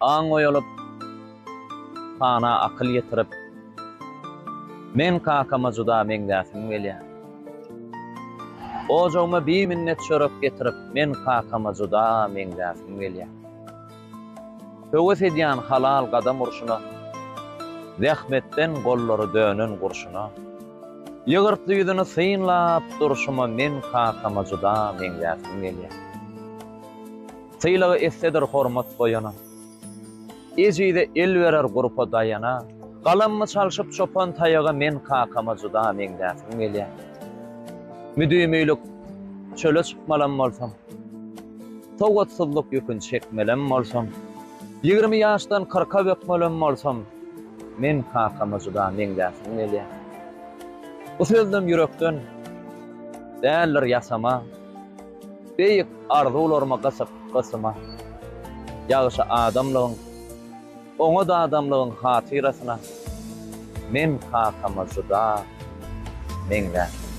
aň oýalyp sana akyl ýetirip men kakama juda meňdäsim gelýär. Ojagma bir minnet çörek getirip men kakama juda meňdäsim gelýär. Höwes edýän halal gadam urşuna, zähmetden gollary dönen gurşuna, ýygyrty ýüzüni synlap durşuma men kakama juda meňdäsim gelýär. Sylagy essedir hormat goýana, ejide el berer gurpa daýana, galammy çalşyp çopan taýaga men kakama juda meňdäsim gelýär. Müdüýmüýlik çöle çykmalam bolsam, togatsyzlyk ýükün çekmelem bolsam, 20 ýaşdan 40-a bekmelem bolsam, men kakama juda meňdäsim gelýär. Bu sözüm ýürekden, däldir ýasama, beýik arzularma gasyma, ýagşy adamlygyň, oňa da adamlygyň hatyrasyna men kakama juda meňdäsim